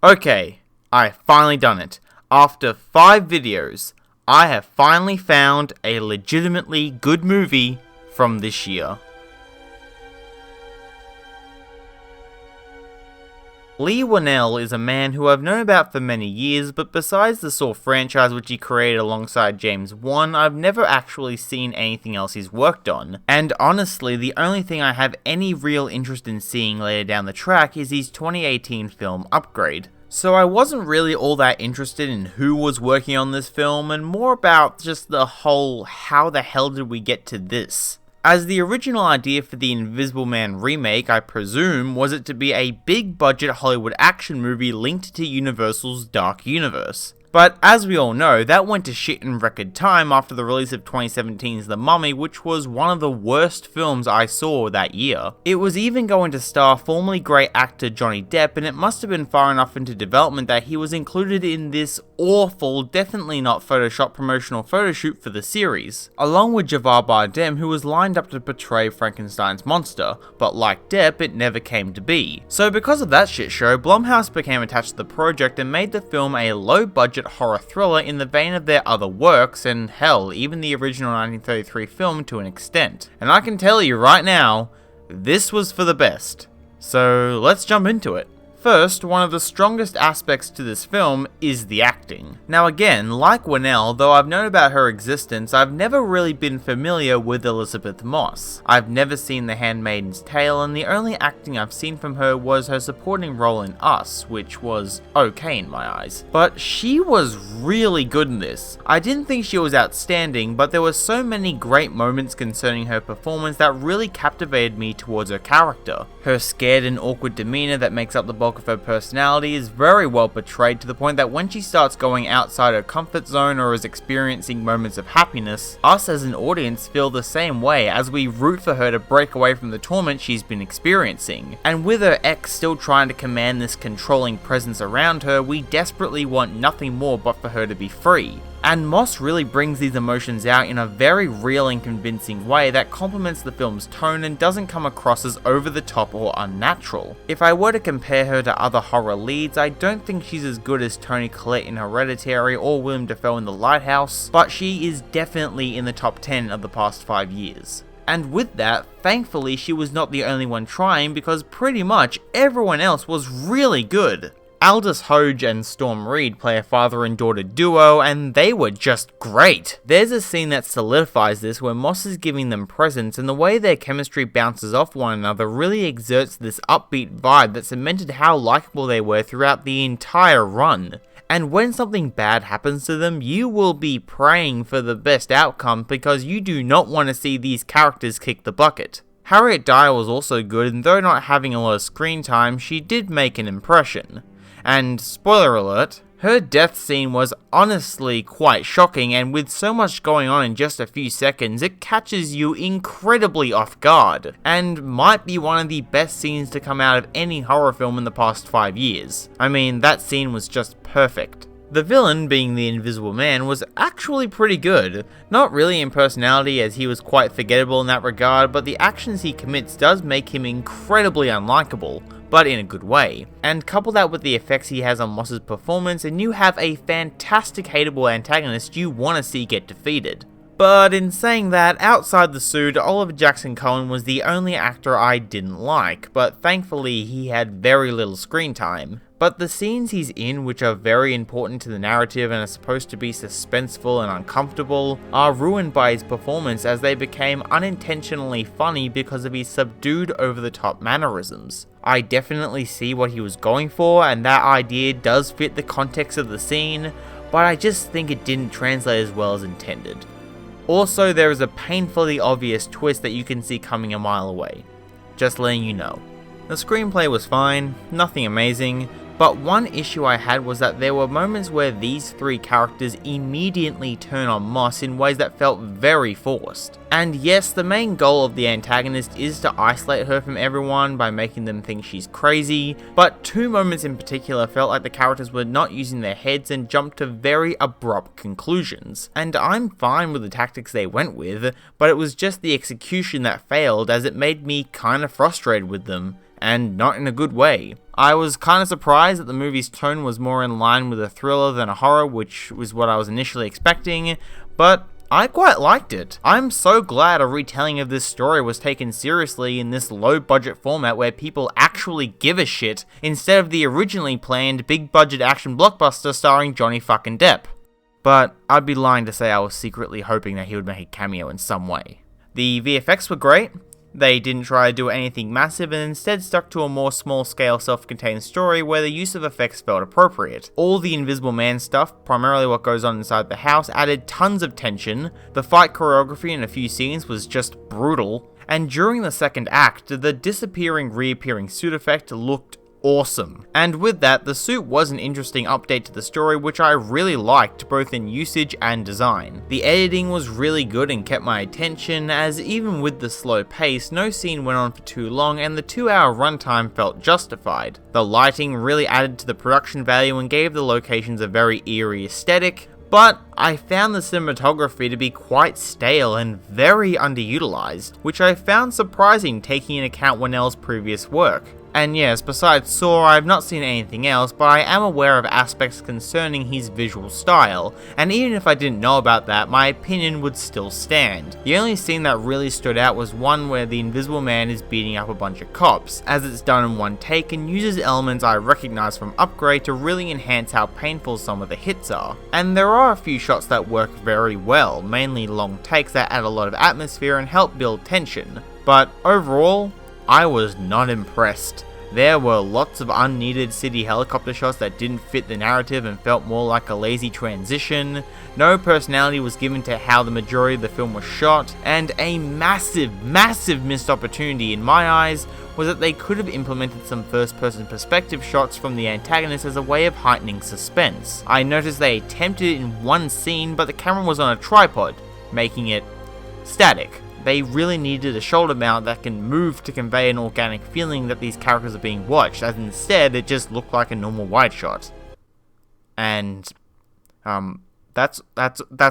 Okay, I finally done it. After 5 videos, I have finally found a legitimately good movie from this year. Leigh Whannell is a man who I've known about for many years, but besides the Saw franchise which he created alongside James Wan, I've never actually seen anything else he's worked on. And honestly, the only thing I have any real interest in seeing later down the track is his 2018 film Upgrade. So I wasn't really all that interested in who was working on this film, and more about just the whole how the hell did we get to this. As the original idea for the Invisible Man remake, I presume, was it to be a big budget Hollywood action movie linked to Universal's Dark Universe. But as we all know, that went to shit in record time after the release of 2017's The Mummy, which was one of the worst films I saw that year. It was even going to star formerly great actor Johnny Depp, and it must have been far enough into development that he was included in this awful, definitely not Photoshop promotional photoshoot for the series, along with Jaspar, who was lined up to portray Frankenstein's monster, but like Depp, it never came to be. So because of that shit show, Blumhouse became attached to the project and made the film a low-budget horror thriller in the vein of their other works, and hell, even the original 1933 film to an extent. And I can tell you right now, this was for the best. So let's jump into it. First, one of the strongest aspects to this film is the acting. Now again, like Whannell, though I've known about her existence, I've never really been familiar with Elisabeth Moss. I've never seen The Handmaid's Tale, and the only acting I've seen from her was her supporting role in Us, which was okay in my eyes. But she was really good in this. I didn't think she was outstanding, but there were so many great moments concerning her performance that really captivated me towards her character. Her scared and awkward demeanor that makes up the bulk of her personality is very well portrayed, to the point that when she starts going outside her comfort zone or is experiencing moments of happiness, us as an audience feel the same way as we root for her to break away from the torment she's been experiencing. And with her ex still trying to command this controlling presence around her, we desperately want nothing more but for her to be free. And Moss really brings these emotions out in a very real and convincing way that complements the film's tone and doesn't come across as over the top or unnatural. If I were to compare her to other horror leads, I don't think she's as good as Toni Collette in Hereditary or Willem Dafoe in The Lighthouse, but she is definitely in the top 10 of the past 5 years. And with that, thankfully she was not the only one trying, because pretty much everyone else was really good. Aldous Hodge and Storm Reed play a father and daughter duo, and they were just great. There's a scene that solidifies this where Moss is giving them presents, and the way their chemistry bounces off one another really exerts this upbeat vibe that cemented how likable they were throughout the entire run. And when something bad happens to them, you will be praying for the best outcome, because you do not want to see these characters kick the bucket. Harriet Dyer was also good, and though not having a lot of screen time, she did make an impression. And spoiler alert, her death scene was honestly quite shocking, and with so much going on in just a few seconds, it catches you incredibly off guard, and might be one of the best scenes to come out of any horror film in the past 5 years. I mean, that scene was just perfect. The villain, being the Invisible Man, was actually pretty good. Not really in personality, as he was quite forgettable in that regard, but the actions he commits does make him incredibly unlikable, but in a good way. And couple that with the effects he has on Moss's performance, and you have a fantastic hateable antagonist you want to see get defeated. But in saying that, outside the suit, Oliver Jackson-Cohen was the only actor I didn't like, but thankfully he had very little screen time. But the scenes he's in, which are very important to the narrative and are supposed to be suspenseful and uncomfortable, are ruined by his performance, as they became unintentionally funny because of his subdued over-the-top mannerisms. I definitely see what he was going for, and that idea does fit the context of the scene, but I just think it didn't translate as well as intended. Also, there is a painfully obvious twist that you can see coming a mile away. Just letting you know. The screenplay was fine, nothing amazing, but one issue I had was that there were moments where these 3 characters immediately turn on Moss in ways that felt very forced. And yes, the main goal of the antagonist is to isolate her from everyone by making them think she's crazy, but 2 moments in particular felt like the characters were not using their heads and jumped to very abrupt conclusions. And I'm fine with the tactics they went with, but it was just the execution that failed, as it made me kinda frustrated with them. and not in a good way. I was kind of surprised that the movie's tone was more in line with a thriller than a horror, which was what I was initially expecting, but I quite liked it. I'm so glad a retelling of this story was taken seriously in this low-budget format where people actually give a shit, instead of the originally planned big-budget action blockbuster starring Johnny fucking Depp. But I'd be lying to say I was secretly hoping that he would make a cameo in some way. The VFX were great. They didn't try to do anything massive and instead stuck to a more small-scale self-contained story where the use of effects felt appropriate. All the Invisible Man stuff, primarily what goes on inside the house, added tons of tension, the fight choreography in a few scenes was just brutal, and during the second act, the disappearing-reappearing suit effect looked awesome. And with that, the suit was an interesting update to the story which I really liked both in usage and design. The editing was really good and kept my attention, as even with the slow pace, no scene went on for too long and the 2-hour runtime felt justified. The lighting really added to the production value and gave the locations a very eerie aesthetic, but I found the cinematography to be quite stale and very underutilized, which I found surprising taking into account Whannell's previous work. And yes, besides Saw, I have not seen anything else, but I am aware of aspects concerning his visual style, and even if I didn't know about that, my opinion would still stand. The only scene that really stood out was one where the Invisible Man is beating up a bunch of cops, as it's done in one take and uses elements I recognize from Upgrade to really enhance how painful some of the hits are. And there are a few shots that work very well, mainly long takes that add a lot of atmosphere and help build tension. But overall, I was not impressed. There were lots of unneeded city helicopter shots that didn't fit the narrative and felt more like a lazy transition, no personality was given to how the majority of the film was shot, and a massive missed opportunity in my eyes was that they could have implemented some first-person perspective shots from the antagonist as a way of heightening suspense. I noticed they attempted it in one scene, but the camera was on a tripod, making it static. They really needed a shoulder mount that can move to convey an organic feeling that these characters are being watched, as instead it just looked like a normal wide shot. And that's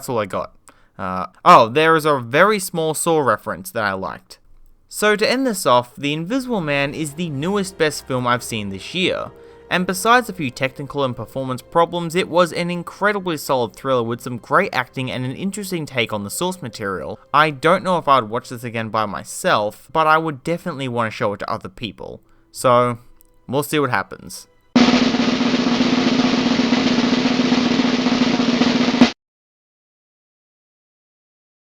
all I got. Oh, there is a very small Saw reference that I liked. So to end this off, The Invisible Man is the newest best film I've seen this year. And besides a few technical and performance problems, it was an incredibly solid thriller with some great acting and an interesting take on the source material. I don't know if I would watch this again by myself, but I would definitely want to show it to other people. So, we'll see what happens.